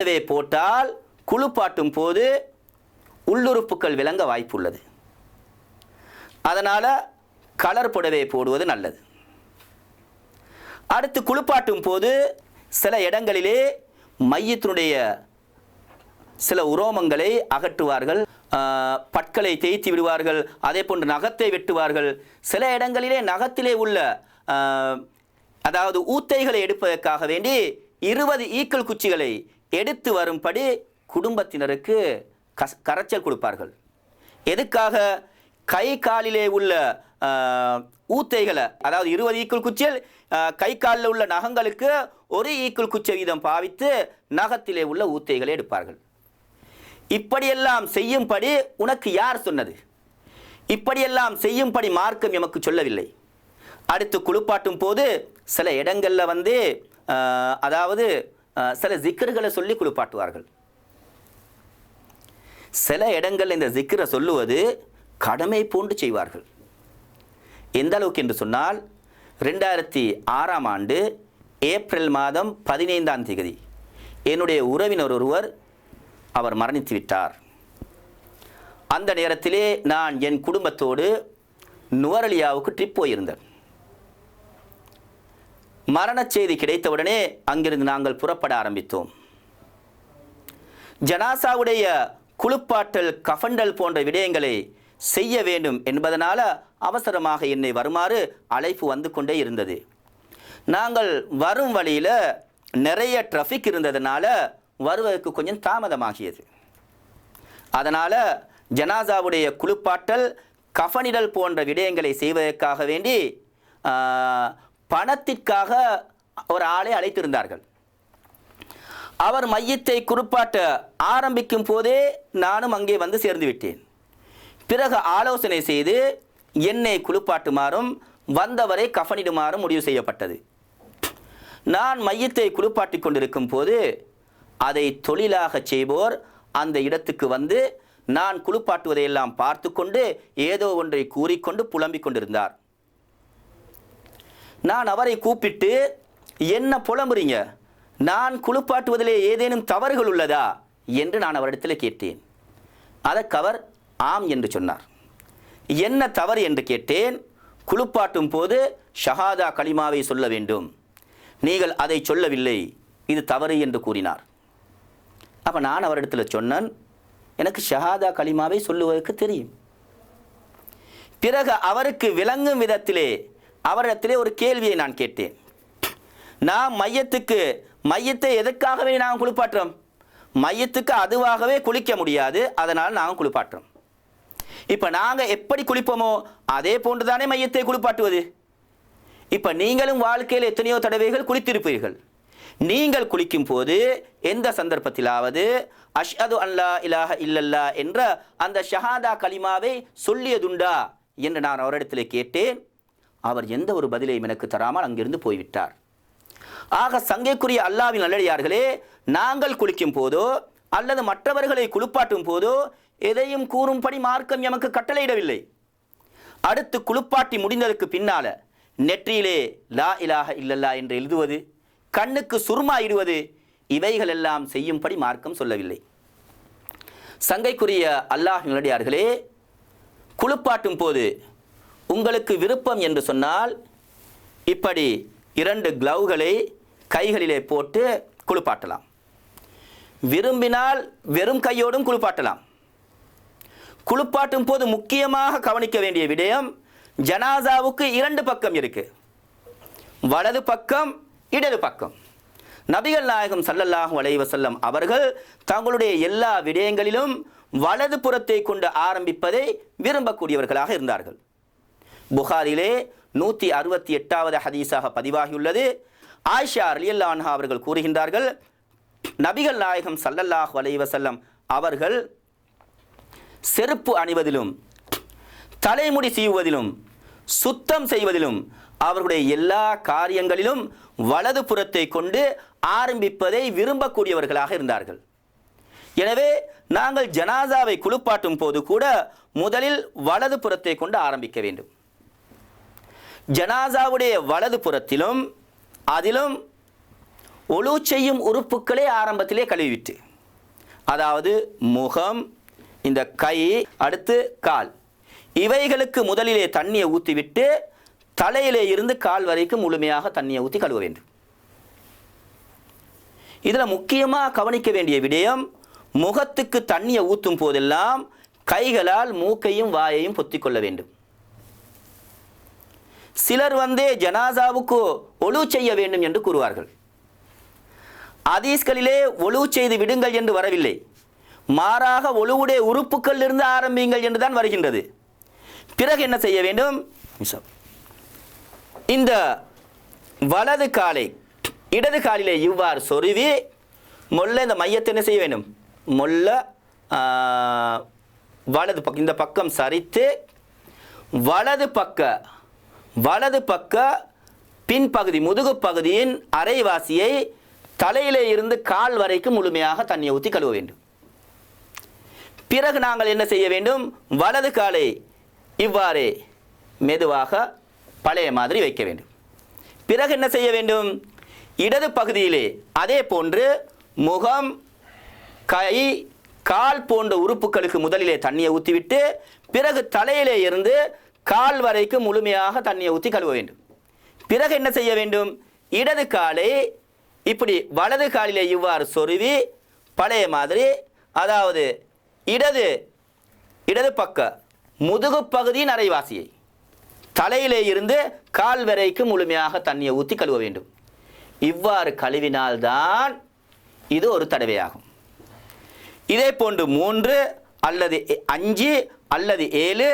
போட்டால் குளிப்பாட்டும் போது உள்ளுறுப்புகள் விளங்க வாய்ப்புள்ளது. அதனால் கலர் புடவை போடுவது நல்லது. அடுத்து குளிப்பாட்டும் போது சில இடங்களிலே மையத்தினுடைய சில உரோமங்களை அகற்றுவார்கள், பற்களை தேய்த்து விடுவார்கள், அதே போன்று நகத்தை வெட்டுவார்கள். சில இடங்களிலே நகத்திலே உள்ள அதாவது ஊத்தைகளை எடுப்பதற்காக வேண்டி 20 ஈக்கள் குச்சிகளை எடுத்து வரும்படி குடும்பத்தினருக்கு கரைச்சல் கொடுப்பார்கள். எதுக்காக? கை காலிலே உள்ள ஊத்தைகளை, அதாவது 20 ஈக்கள் குச்சியில் கை காலில் உள்ள நகங்களுக்கு 1 ஈக்கள் குச்சி வீதம் பாவித்து நகத்திலே உள்ள ஊத்தைகளை எடுப்பார்கள். இப்படியெல்லாம் செய்யும்படி உனக்கு யார் சொன்னது? இப்படியெல்லாம் செய்யும்படி மார்க்கம் எமக்கு சொல்லவில்லை. அடுத்து குளிப்பாட்டும் போது சில இடங்களில் அதாவது சில ஜிக்கர்களை சொல்லி குளிப்பாட்டுவார்கள். சில இடங்களில் இந்த ஜிக்கரை சொல்லுவது கடமை போன்று செய்வார்கள். எந்த அளவுக்கு என்று சொன்னால் 2006ஆம் ஆண்டு ஏப்ரல் மாதம் 15ஆம் தேதி என்னுடைய உறவினர் ஒருவர் அவர் மரணித்து விட்டார். அந்த நேரத்திலே நான் என் குடும்பத்தோடு நுவரலியாவுக்கு ட்ரிப் போயிருந்தேன். மரண செய்தி கிடைத்தவுடனே அங்கிருந்து நாங்கள் புறப்பட ஆரம்பித்தோம். ஜனாசாவுடைய குளிப்பாட்டல், கஃபண்டல் போன்ற விடயங்களை செய்ய வேண்டும் என்பதனால அவசரமாக என்னை வருமாறு அழைப்பு வந்து கொண்டே இருந்தது. நாங்கள் வரும் வழியில் நிறைய டிராஃபிக் இருந்ததுனால வருவதற்கு கொஞ்சம் தாமதமாகியது. அதனால் ஜனாசாவுடைய குளிப்பாட்டல், கஃனிடல் போன்ற விடயங்களை செய்வதற்காக வேண்டி பணத்திற்காக ஒரு ஆளை அழைத்திருந்தார்கள். அவர் மையத்தை குளிப்பாட்ட ஆரம்பிக்கும் போதே நானும் அங்கே வந்து சேர்ந்து விட்டேன். பிறகு ஆலோசனை செய்து என்னை குளிப்பாட்டுமாறும் வந்தவரை கஃனிடுமாறும் முடிவு செய்யப்பட்டது. நான் மையத்தை குளிப்பாட்டி கொண்டிருக்கும் போது அதை தொழிலாக செய்வோர் அந்த இடத்துக்கு வந்து நான் குளிப்பாட்டுவதையெல்லாம் பார்த்து கொண்டு ஏதோ ஒன்றை கூறிக்கொண்டு புலம்பிக் கொண்டிருந்தார். நான் அவரை கூப்பிட்டு, என்ன புலம்புறீங்க? நான் குளிப்பாட்டுவதிலே ஏதேனும் தவறுகள் உள்ளதா என்று நான் அவரிடத்தில் கேட்டேன். அதற்கு அவர் ஆம் என்று சொன்னார். என்ன தவறு என்று கேட்டேன். குளிப்பாட்டும் போது ஷஹாதா கலிமாவை சொல்ல வேண்டும், நீங்கள் அதை சொல்லவில்லை, இது தவறு என்று கூறினார். அப்போ நான் அவரிடத்தில் சொன்னேன், எனக்கு ஷஹாதா கலிமாவை சொல்லுவதற்கு தெரியும். பிறகு அவருக்கு விளங்கும் விதத்திலே அவரிடத்திலே ஒரு கேள்வியை நான் கேட்டேன். நான் மையத்தை எதற்காகவே நாங்கள் குளிப்பாட்டுறோம்? மையத்துக்கு அதுவாகவே குளிக்க முடியாது, அதனால் நாங்கள் குளிப்பாட்டுறோம். இப்போ நாங்கள் எப்படி குளிப்போமோ அதே போன்று தானே மையத்தை குளிப்பாட்டுவது. இப்போ நீங்களும் வாழ்க்கையில் எத்தனையோ தடவைகள் குளித்திருப்பீர்கள். நீங்கள் குளிக்கும் போது எந்த சந்தர்ப்பத்திலாவது அஷ்ஹது அல்லா இலாஹ இல்லல்லா என்ற அந்த ஷஹாதா கலிமாவை சொல்லியதுண்டா என்று நான் அவரிடத்தில் கேட்டேன். அவர் எந்த ஒரு பதிலையும் எனக்கு தராமல் அங்கிருந்து போய்விட்டார். ஆக சங்கைக்குரிய அல்லாஹ்வின் நல்லடியார்களே, நாங்கள் குளிக்கும் போதோ அல்லது மற்றவர்களை குளிப்பாட்டும் போதோ எதையும் கூறும்படி மார்க்கம் எமக்கு கட்டளையிடவில்லை. அடுத்து குளிப்பாட்டி முடிந்ததற்கு பின்னால நெற்றியிலே லா இலாஹ இல்லல்லா என்று எழுதுவது, கண்ணுக்கு சுர்மா இடுவது, இவைகள் எல்லாம் செய்யும்படி மார்க்கம் சொல்லவில்லை. சங்கைக்குரிய அல்லாஹ்வின் நல்லடியார்களே, குளிப்பாட்டும் போது உங்களுக்கு விருப்பம் என்று சொன்னால் இப்படி 2 கிளவுகளை கைகளிலே போட்டு குளிப்பாட்டலாம். விரும்பினால் வெறும் கையோடும் குளிப்பாட்டலாம். குளிப்பாட்டும் போது முக்கியமாக கவனிக்க வேண்டிய விடயம், ஜனாசாவுக்கு 2 பக்கம் இருக்கு, வலது பக்கம், இடது பக்கம். நபிகள் நாயகம் ஸல்லல்லாஹு அலைஹி வஸல்லம் அவர்கள் தங்களுடைய எல்லா விடயங்களிலும் வலது புறத்தை கொண்டு ஆரம்பிப்பதை விரும்பக்கூடியவர்களாக இருந்தார்கள். புகாரிலே 168வது ஹதீஸாக பதிவாகியுள்ளது. ஆயிஷா ரலியல்லாஹு அன்ஹா அவர்கள் கூறுகின்றார்கள், நபிகள் நாயகம் ஸல்லல்லாஹு அலைஹி வஸல்லம் அவர்கள் செருப்பு அணிவதிலும் தலைமுடி சீவுவதிலும் சுத்தம் செய்வதிலும் அவர்களுடைய எல்லா காரியங்களிலும் வலது புறத்தை கொண்டு ஆரம்பிப்பதை விரும்பக்கூடியவர்களாக இருந்தார்கள். எனவே நாங்கள் ஜனாசாவை குளிப்பாட்டும் போது கூட முதலில் வலது புறத்தை கொண்டு ஆரம்பிக்க வேண்டும். ஜனாசாவுடைய வலது புறத்திலும் அதிலும் ஒழு செய்யும் உறுப்புக்களே ஆரம்பத்திலே கழுவிவிட்டு, அதாவது முகம், இந்த கை, அடுத்து கால், இவைகளுக்கு முதலிலே தண்ணியை ஊற்றிவிட்டு தலையிலே இருந்து கால் வரைக்கும் முழுமையாக தண்ணியை ஊற்றி கழுவ வேண்டும். இதில் முக்கியமாக கவனிக்க வேண்டிய விடயம், முகத்துக்கு தண்ணியை ஊற்றும் போதெல்லாம் கைகளால் மூக்கையும் வாயையும் பொத்திக் கொள்ள வேண்டும். சிலர் ஜனாசாவுக்கு ஒழு செய்ய வேண்டும் என்று கூறுவார்கள். ஹதீஸ்களிலே ஒழு செய்து விடுங்கள் என்று வரவில்லை, மாறாக ஒழுவுடைய உறுப்புக்கள் இருந்து ஆரம்பிங்கள் என்று தான் வருகின்றது. பிறகு என்ன செய்ய வேண்டும்? இந்த வலது காலை இடது காலிலே இவ்வாறு சொருவி மொல்ல இந்த மையத்தை என்ன செய்ய வேண்டும்? மொல்ல வலது பக்கம், இந்த பக்கம் சரித்து வலது பக்க பின்பகுதி, முதுகு பகுதியின் அரைவாசியை தலையிலே இருந்து கால் வரைக்கும் முழுமையாக தண்ணியை ஊற்றி கழுவ வேண்டும். பிறகு நாங்கள் என்ன செய்ய வேண்டும்? வலது காலை இவ்வாறே மெதுவாக பழைய மாதிரி வைக்க வேண்டும். பிறகு என்ன செய்ய வேண்டும்? இடது பகுதியிலே அதே போன்று முகம், கை, கால் போன்ற உறுப்புகளுக்கு முதலிலே தண்ணியை ஊற்றிவிட்டு பிறகு தலையிலே இருந்து கால் வரைக்கும் முழுமையாக தண்ணியை ஊற்றி கழுவ வேண்டும். பிறகு என்ன செய்ய வேண்டும்? இடது காலை இப்படி வலது காலிலே இவ்வாறு சொருவி பழைய மாதிரி, அதாவது இடது பக்க முதுகு பகுதியின் அரைவாசியை தலையிலே இருந்து கால் வரைக்கும் முழுமையாக தண்ணியை ஊற்றி கழுவ வேண்டும். இவ்வாறு கழுவினால்தான் இது ஒரு தடவையாகும். இதே போன்று 3 அல்லது 5 அல்லது 7,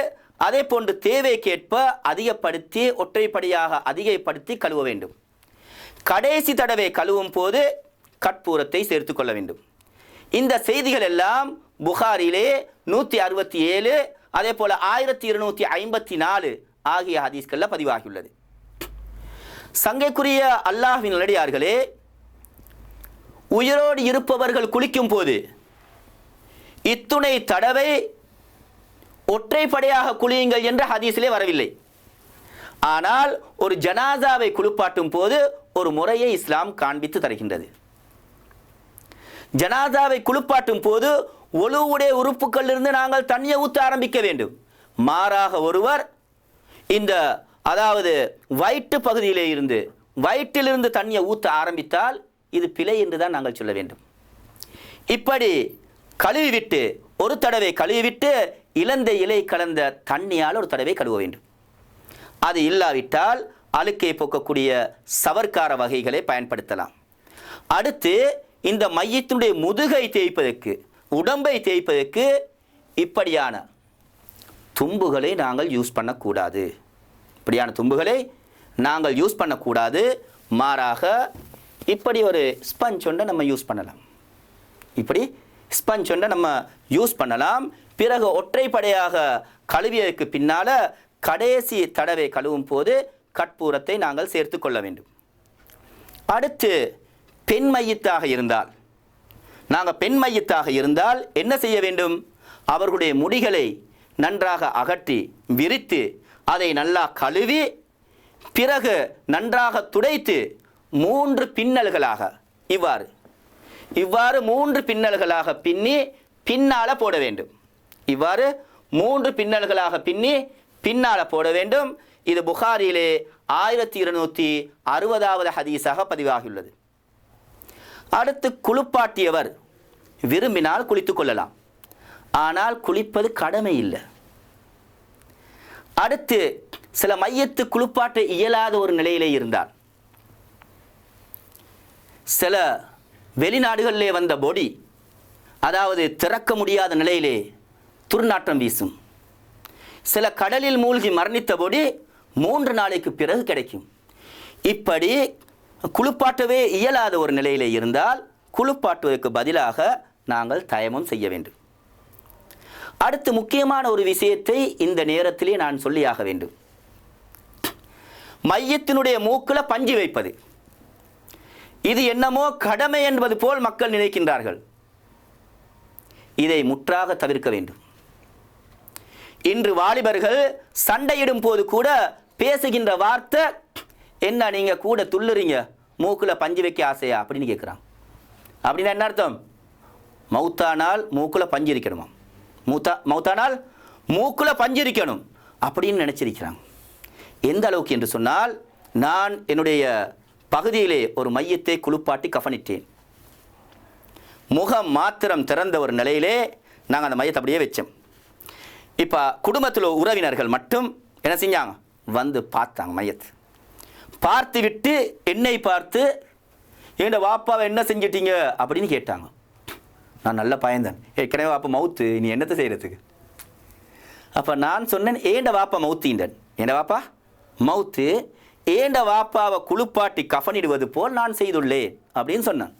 அதே போன்று தேவைக்கேற்ப அதிகப்படுத்தி ஒற்றைப்படியாக அதிகப்படுத்தி கழுவ வேண்டும். கடைசி தடவை கழுவும் போது கற்பூரத்தை சேர்த்து கொள்ள வேண்டும். இந்த செய்திகள் எல்லாம் புகாரிலே 167, அதே போல 1254 ஆகிய ஹதீஸ்களில் பதிவாகியுள்ளது. சங்கைக்குரிய அல்லாஹ்வின் நல்லடியார்களே, உயிரோடு இருப்பவர்கள் குளிக்கும் போது இத்துணை தடவை ஒற்றைப்படையாக குளியுங்கள் என்ற ஹதீஸிலே வரவில்லை. ஆனால் ஒரு ஜனாசாவை குளிப்பாட்டும் போது ஒரு முறையை இஸ்லாம் காண்பித்து தருகின்றது. ஜனாசாவை குளிப்பாட்டும் போது ஒழுவுடைய உறுப்புகளிலிருந்து நாங்கள் தண்ணியை ஊற்ற ஆரம்பிக்க வேண்டும். மாறாக ஒருவர் அதாவது வயிற்று பகுதியிலே இருந்து வயிற்றிலிருந்து தண்ணியை ஊற்ற ஆரம்பித்தால் இது பிழை என்று தான் நாங்கள் சொல்ல வேண்டும். இப்படி கழுவிவிட்டு ஒரு தடவை கழுவிவிட்டு இளந்த இலை கலந்த தண்ணியால் ஒரு தடவை கழுவ வேண்டும். அது இல்லாவிட்டால் அழுக்கை போக்கக்கூடிய சவர்க்கார வகைகளை பயன்படுத்தலாம். அடுத்து இந்த மையத்தினுடைய முதுகை தேய்ப்பதற்கு, உடம்பை தேய்ப்பதற்கு இப்படியான தும்புகளை நாங்கள் யூஸ் பண்ணக்கூடாது. இப்படியான தும்புகளை நாங்கள் யூஸ் பண்ணக்கூடாது. மாறாக இப்படி ஒரு ஸ்பஞ்ச் ஒன்றை நம்ம யூஸ் பண்ணலாம். இப்படி ஸ்பஞ்ச் ஒன்றை நம்ம யூஸ் பண்ணலாம். பிறகு ஒற்றைப்படையாக கழுவியதற்கு பின்னால் கடைசி தடவை கழுவும் போது கற்பூரத்தை நாங்கள் சேர்த்து கொள்ள வேண்டும். அடுத்து பெண் மையத்தாக இருந்தால் என்ன செய்ய வேண்டும்? அவர்களுடைய முடிகளை நன்றாக அகற்றி விரித்து அதை நல்லா கழுவி பிறகு நன்றாக துடைத்து 3 பின்னல்களாக இவ்வாறு 3 பின்னல்களாக பின்னி பின்னால போட வேண்டும். இவ்வாறு 3 பின்னல்களாக பின்னி பின்னால போட வேண்டும். இது புகாரியிலே 1260வது ஹதீஸாக பதிவாகியுள்ளது. அடுத்து குளிப்பாட்டியவர் விரும்பினால் குளித்துக் கொள்ளலாம், ஆனால் குளிப்பது கடமை இல்லை. அடுத்து சில மையத்து குளிப்பாட்ட இயலாத ஒரு நிலையிலே இருந்தால், சில வெளிநாடுகளிலே வந்த பொடி, அதாவது திறக்க முடியாத நிலையிலே துர்நாற்றம் வீசும். சில கடலில் மூழ்கி மரணித்த பொடி 3 நாளைக்கு பிறகு கிடைக்கும். இப்படி குளிப்பாட்டவே இயலாத ஒரு நிலையிலே இருந்தால் குளிப்பாட்டுவதற்கு பதிலாக நாங்கள் தயமம் செய்ய வேண்டும். அடுத்து முக்கியமான ஒரு விஷயத்தை இந்த நேரத்திலே நான் சொல்லியாக வேண்டும். மையத்தினுடைய மூக்கில் பஞ்சு வைப்பது, இது என்னமோ கடமை என்பது போல் மக்கள் நினைக்கின்றார்கள். இதை முற்றாக தவிர்க்க வேண்டும். இன்று வாலிபர்கள் சண்டையிடும் போது கூட பேசுகின்ற வார்த்தை, என்ன நீங்க கூட துள்ளுறீங்க, மூக்கில் பஞ்சு வைக்க ஆசையா அப்படின்னு கேட்குறான். அப்படின்னா என்ன அர்த்தம்? மௌத்தானால் மூக்கில் பஞ்சு இருக்கணுமா? மௌத்தானால் மூக்கில் பஞ்சு இருக்கணும் அப்படின்னு நினச்சிருக்கிறாங்க. எந்த அளவுக்கு என்று சொன்னால், நான் என்னுடைய பகுதியிலே ஒரு மையத்தை குளிப்பாட்டி கஃனிட்டேன். முகம் மாத்திரம் திறந்த ஒரு நிலையிலே நாங்கள் அந்த மையத்தை அப்படியே வச்சோம். இப்போ குடும்பத்தில் உறவினர்கள் மட்டும் என்ன செஞ்சாங்க? வந்து பார்த்தாங்க மையத்தை. பார்த்து விட்டு என்னை பார்த்து, என் வாப்பாவை என்ன செஞ்சிட்டீங்க அப்படின்னு கேட்டாங்க. நான் நல்லா பயந்தேன். ஏற்கனவே வாப்பா மவுத்து, நீ என்னத்தை செய்கிறதுக்கு? அப்போ நான் சொன்னேன், ஏண்ட வாப்பா மவுத்தீண்டன், ஏண்ட வாப்பா மவுத்து, ஏண்ட வாப்பாவை குளிப்பாட்டி கஃனிடுவது போல் நான் செய்துள்ளேன் அப்படின்னு சொன்னான்.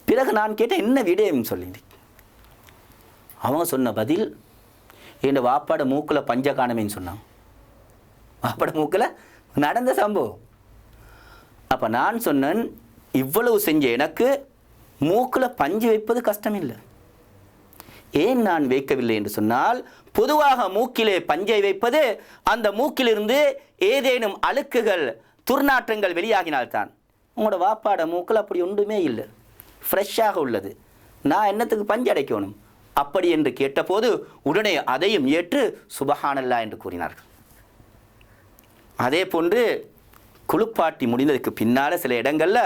பிறகு நான் கேட்டேன், என்ன விடயம் சொல்லி. அவங்க சொன்ன பதில், என் வாப்பாட மூக்கில் பஞ்ச காணமேன்னு சொன்னான். வாப்பாட மூக்கில் நடந்த சம்பவம். அப்போ நான் சொன்னேன், இவ்வளவு செஞ்ச எனக்கு மூக்கில் பஞ்சு வைப்பது கஷ்டம் இல்லை. ஏன் நான் வைக்கவில்லை என்று சொன்னால், பொதுவாக மூக்கிலே பஞ்சை வைப்பது அந்த மூக்கிலிருந்து ஏதேனும் அழுக்குகள் துர்நாற்றங்கள் வெளியாகினால்தான். உங்களோட வாப்பாட மூக்கில் அப்படி ஒன்றுமே இல்லை, ஃப்ரெஷ்ஷாக உள்ளது, நான் என்னத்துக்கு பஞ்சு அடைக்கணும் அப்படி என்று கேட்டபோது உடனே அதையும் ஏற்று சுபஹானல்லாஹ் என்று கூறினார்கள். அதே போன்று குளிப்பாட்டி முடிந்ததுக்கு பின்னால் சில இடங்களில்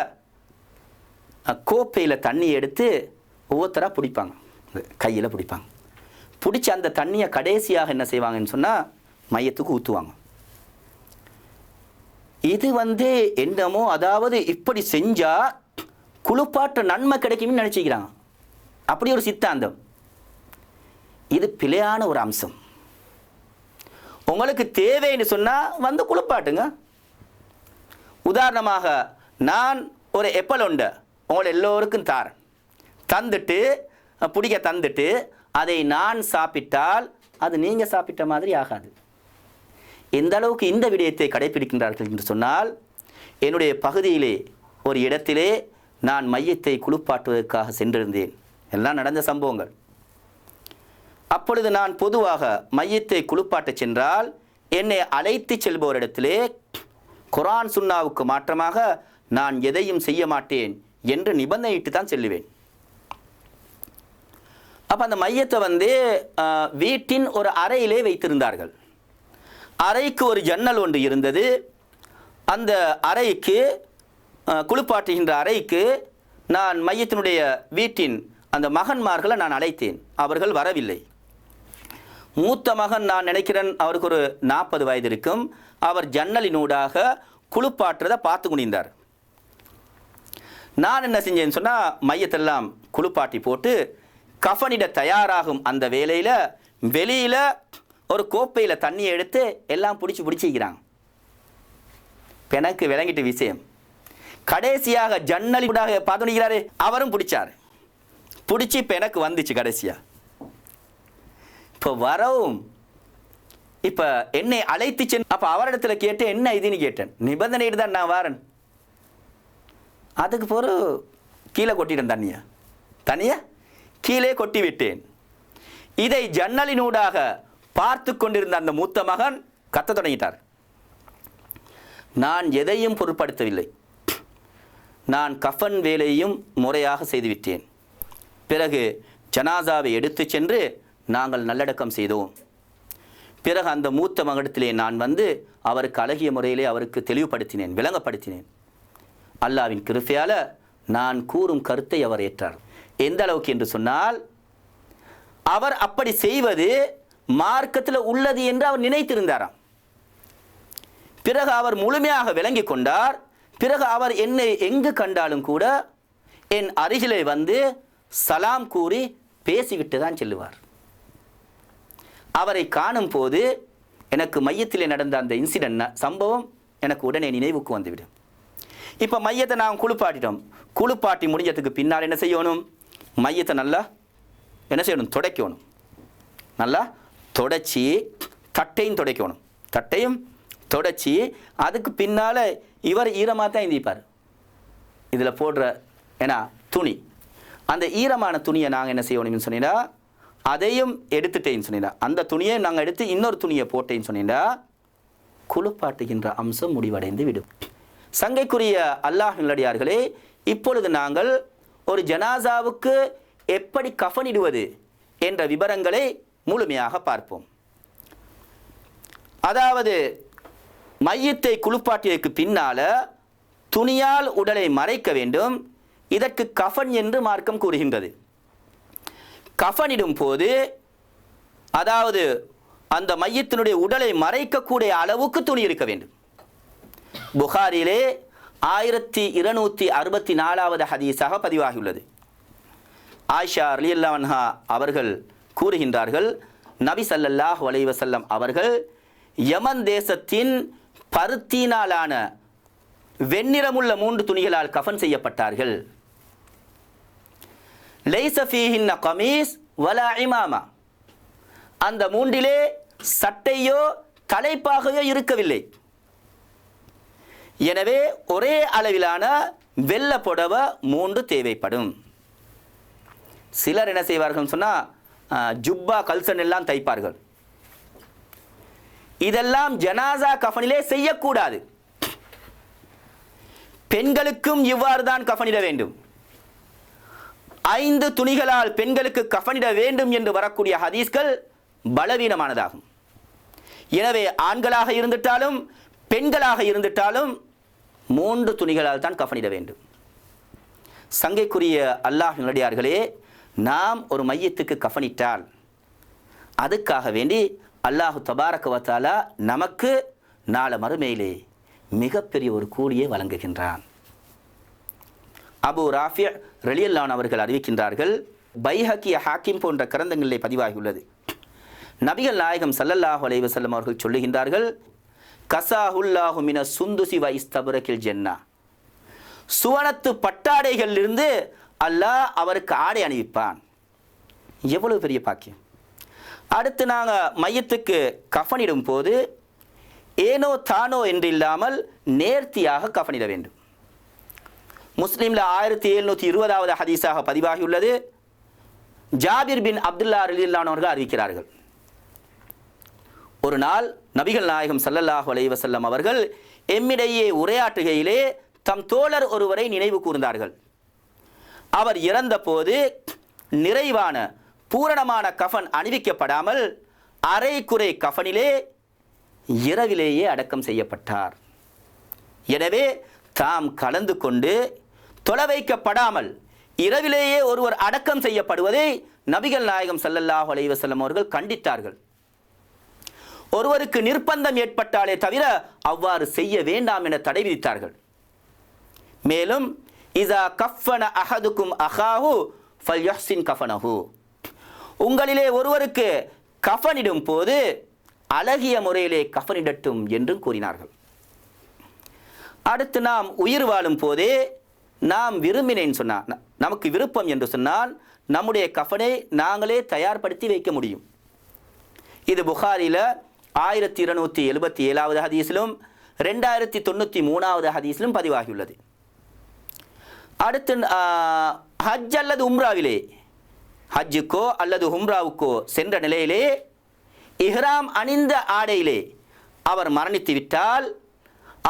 கோப்பையில் தண்ணி எடுத்து ஒவ்வொருத்தராக பிடிப்பாங்க, கையில் பிடிப்பாங்க. பிடிச்சி அந்த தண்ணியை கடைசியாக என்ன செய்வாங்கன்னு சொன்னால் மையத்துக்கு ஊற்றுவாங்க. இது என்னமோ, அதாவது இப்படி செஞ்சால் குளிப்பாட்ட நன்மை கிடைக்கும்னு நினச்சிக்கிறாங்க. அப்படி ஒரு சித்தாந்தம். இது பிழையான ஒரு அம்சம். உங்களுக்கு தேவைன்னு சொன்னால் குளிப்பாட்டுங்க. உதாரணமாக நான் ஒரு எப்பல் உண்டை உங்களை எல்லோருக்கும் தந்துட்டு பிடிக்க தந்துட்டு அதை நான் சாப்பிட்டால் அது நீங்கள் சாப்பிட்ட மாதிரி ஆகாது. எந்த அளவுக்கு இந்த விடயத்தை கடைபிடிக்கின்றார்கள் என்று சொன்னால், என்னுடைய பகுதியிலே ஒரு இடத்திலே நான் மையத்தை குளிப்பாட்டுவதற்காக சென்றிருந்தேன். எல்லாம் நடந்த சம்பவங்கள். அப்பொழுது நான் பொதுவாக மையத்தை குளிப்பாட்ட சென்றால் என்னை அழைத்து செல்பவரிடத்திலே குர்ஆன் சுன்னாவுக்கு மாற்றமாக நான் எதையும் செய்ய மாட்டேன் என்று நிபந்தனையிட்டு தான் செல்லுவேன். அப்போ அந்த மையத்தை வீட்டின் ஒரு அறையிலே வைத்திருந்தார்கள். அறைக்கு ஒரு ஜன்னல் ஒன்று இருந்தது. அந்த அறைக்கு, குளிப்பாட்டுகின்ற அறைக்கு நான் மையத்தினுடைய வீட்டின் அந்த மகன்மார்களை நான் அழைத்தேன். அவர்கள் வரவில்லை. மூத்த மகன் நான் நினைக்கிறேன் அவருக்கு ஒரு 40 வயது இருக்கும். அவர் ஜன்னலினூடாக குளிப்பாட்டுறதை பார்த்து கொண்டிருந்தார். நான் என்ன செஞ்சேன்னு சொன்னால், மையத்தெல்லாம் குளிப்பாட்டி போட்டு கஃனிட தயாராகும் அந்த வேலையில் வெளியில் ஒரு கோப்பையில் தண்ணியை எடுத்து எல்லாம் பிடிச்சிக்கிறாங்க. எனக்கு விளங்கிட்ட விஷயம், கடைசியாக ஜன்னலினூடாக பார்த்து நிற்கிறாரு, அவரும் பிடிச்சார். பிடிச்சி இப்போ எனக்கு வந்துச்சு கடைசியாக. இப்போ வரவும் இப்போ என்னை அழைத்து சென்று, அப்போ அவரிடத்துல கேட்டு என்ன இதுன்னு கேட்டேன். நிபந்தனையிட்டு தான் நான் வாரன். அதுக்கு போகிற கீழே கொட்டிட்டேன், தண்ணியை கீழே கொட்டி விட்டேன். இதை ஜன்னலினூடாக பார்த்து கொண்டிருந்த அந்த மூத்த மகன் கத்த தொடங்கிட்டார். நான் எதையும் பொருட்படுத்தவில்லை. நான் கஃன் வேலையும் முறையாக செய்துவிட்டேன். பிறகு ஜனாசாவை எடுத்து சென்று நாங்கள் நல்லடக்கம் செய்தோம். பிறகு அந்த மூத்த மகனிடத்திலே நான் அவருக்கு அழகிய முறையிலே அவருக்கு தெளிவுபடுத்தினேன், விளங்கப்படுத்தினேன். அல்லாஹ்வின் கிருபையால் நான் கூறும் கருத்தை அவர் ஏற்றார். எந்த அளவுக்கு என்று சொன்னால், அவர் அப்படி செய்வது மார்க்கத்தில் உள்ளது என்று அவர் நினைத்திருந்தாராம். பிறகு அவர் முழுமையாக விளங்கி கொண்டார். பிறகு அவர் என்னை எங்கு கண்டாலும் கூட என் அருகிலே சலாம் கூறி பேசிவிட்டு தான் செல்லுவார். அவரை காணும் போது எனக்கு மையத்திலே நடந்த அந்த இன்சிடென்ட் சம்பவம் எனக்கு உடனே நினைவுக்கு வந்துவிடும். இப்போ மையத்தை நான் குளிப்பாட்டிட்டோம். குளிப்பாட்டி முடிஞ்சதுக்கு பின்னால் என்ன செய்யணும்? மையத்தை நல்லா என்ன செய்யணும்? துடைக்கணும். நல்லா தொடச்சி தட்டையும் துடைக்கணும். தட்டையும் தொடச்சி அதுக்கு பின்னால் இவர் ஈரமாக தான் எந்திப்பார். இதில் போடுற ஏன்னா துணி, அந்த ஈரமான துணியை நாங்கள் என்ன செய்யணும்னு சொன்னீங்கன்னா, அதையும் எடுத்துட்டேன்னு சொன்னீங்கன்னா, அந்த துணியை நாங்கள் எடுத்து இன்னொரு துணியை போட்டேன்னு சொன்னீங்கன்னா, குளிப்பாட்டுகின்ற அம்சம் முடிவடைந்து விடும். சங்கைக்குரிய அல்லாஹ் நல்லடியார்களே, இப்பொழுது நாங்கள் ஒரு ஜனாசாவுக்கு எப்படி கஃனிடுவது என்ற விவரங்களை முழுமையாக பார்ப்போம். அதாவது மையத்தை குளிப்பாட்டியதற்கு பின்னால துணியால் உடலை மறைக்க வேண்டும். இதற்கு கஃன் என்று மார்க்கம் கூறுகின்றது. கஃனிடும் போது அதாவது அந்த மையத்தினுடைய உடலை மறைக்கக்கூடிய அளவுக்கு துணி இருக்க வேண்டும். புகாரிலே 1264வது ஹதீஸாக பதிவாகியுள்ளது. ஆயிஷா ரலியல்லாஹு அன்ஹா அவர்கள் கூறுகின்றார்கள், நபி ஸல்லல்லாஹு அலைஹி வஸல்லம் அவர்கள் யமன் தேசத்தின் பருத்தினாலான வெண்ணிறமுள்ள 3 துணிகளால் கஃன் செய்யப்பட்டார்கள். லைஸ ஃபீஹின்ன கமீஸ் வலா இமாமா. அந்த 3லே சட்டையோ தலைப்பாகையோ இருக்கவில்லை. எனவே ஒரே அளவிலான வெள்ள புடவை 3 தேவைப்படும். சிலர் என்ன செய்வார்கள் சொன்னால் ஜுப்பா கல்சன் எல்லாம் தைப்பார்கள். இதெல்லாம் ஜனாசா கஃனிலே செய்யக்கூடாது. பெண்களுக்கும் இவ்வாறு தான் கஃனிட வேண்டும். 5 துணிகளால் பெண்களுக்கு கஃனிட வேண்டும் என்று வரக்கூடிய ஹதீஸ்கள் பலவீனமானதாகும். எனவே ஆண்களாக இருந்துட்டாலும் பெண்களாக இருந்துட்டாலும் 3 துணிகளால் தான் கஃனிட வேண்டும். சங்கைக்குரிய அல்லாஹ் நல்லடியார்களே, நாம் ஒரு மையத்துக்கு கஃனிட்டால் அதுக்காக வேண்டி அல்லாஹு தபாரக வ தஆலா நமக்கு நாளை மறுமையிலே மிகப்பெரிய ஒரு கூலியை வழங்குகின்றான். அபு ராஃபி ரலியல்லாஹு அன்ஹு அவர்கள் அறிவிக்கின்றார்கள், பைஹகி ஹாக்கிம் போன்ற கிரந்தங்களிலே பதிவாகியுள்ளது. நபிகள் நாயகம் ஸல்லல்லாஹு அலைஹி வஸல்லம் அவர்கள் சொல்லுகின்றார்கள், கஸாஹுல்லாஹு மின சுந்துசி வ இஸ்தபரகில் ஜன்னா. சுவனத்து பட்டாடைகளிலிருந்து அல்லாஹ் அவருக்கு ஆடை அணிவிப்பான். எவ்வளவு பெரிய பாக்கியம்! அடுத்து நாங்கள் மையத்துக்கு கஃனிடும் போது ஏனோ தானோ என்று இல்லாமல் நேர்த்தியாக கஃனிட வேண்டும். முஸ்லீமில் 1720வது ஹதீஸாக பதிவாகியுள்ளது. ஜாபிர் பின் அப்துல்லா ரலியல்லாஹு அன்ஹு அவர்கள் அறிவிக்கிறார்கள், ஒரு நாள் நபிகள் நாயகம் ஸல்லல்லாஹு அலைஹி வஸல்லம் அவர்கள் எம்மிடையே உரையாற்றுகையிலே தம் தோழர் ஒருவரை நினைவு கூர்ந்தார்கள். அவர் இறந்த போது நிறைவான பூரணமான கஃன் அணிவிக்கப்படாமல் அரை குறை கஃனிலே இரவிலேயே அடக்கம் செய்யப்பட்டார். எனவே தாம் கலந்து கொண்டு தொலை வைக்கப்படாமல் இரவிலேயே ஒருவர் அடக்கம் செய்யப்படுவதை நபிகள் நாயகம் ஸல்லல்லாஹு அலைஹி வஸல்லம் அவர்கள் கண்டித்தார்கள். ஒருவருக்கு நிர்பந்தம் ஏற்பட்டாலே தவிர அவ்வாறு செய்ய வேண்டாம் என தடை விதித்தார்கள். மேலும் இஸா கஃபன அஹதுக்கும் அஹாஹு ஃபல்யஹ்சின் கஃபனஹு. உங்களிலே ஒருவருக்கு கஃனிடும் போது அழகிய முறையிலே கஃனிடட்டும் என்றும் கூறினார்கள். அடுத்து நாம் உயிர் வாழும் போதே நாம் விரும்பினேன்னு சொன்னால், நமக்கு விருப்பம் என்று சொன்னால் நம்முடைய கஃனை நாங்களே தயார்படுத்தி வைக்க முடியும். இது புகாரில 1277வது ஹதீஸிலும் 2093வது ஹதீஸிலும் பதிவாகியுள்ளது. அடுத்து ஹஜ் அல்லது உம்ராவிலே, ஹஜ்ஜுக்கோ அல்லது உம்ராவுக்கோ சென்ற நிலையிலே இஹ்ராம் அணிந்த ஆடையிலே அவர் மரணித்து விட்டால்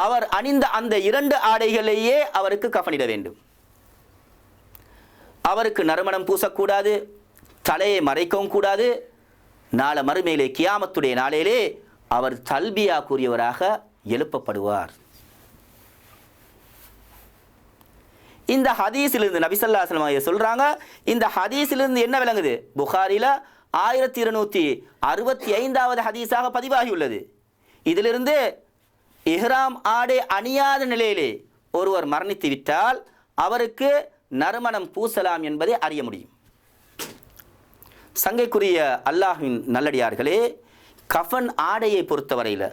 அவர் அணிந்த அந்த 2 ஆடைகளையே அவருக்கு கஃனிட வேண்டும். அவருக்கு நறுமணம் பூசக்கூடாது, தலையை மறைக்கவும் கூடாது. நாளை மறுமையிலே கியாமத்துடைய நாளையிலே அவர் தல்பியா கூறியவராக எழுப்பப்படுவார். இந்த ஹதீஸிலிருந்து நபி ஸல்லல்லாஹு அலைஹி வஸல்லம் சொல்றாங்க. இந்த ஹதீஸிலிருந்து என்ன விளங்குது? புகாரில 1265வது ஹதீஸாக பதிவாகியுள்ளது. இதிலிருந்து இஹ்ராம் ஆடை அணியாத நிலையிலே ஒருவர் மரணித்து விட்டால் அவருக்கு நறுமணம் பூசலாம் என்பதை அறிய முடியும். சங்கைக்குரிய அல்லாஹ்வின் நல்லடியார்களே, கஃன் ஆடையை பொறுத்தவரையில்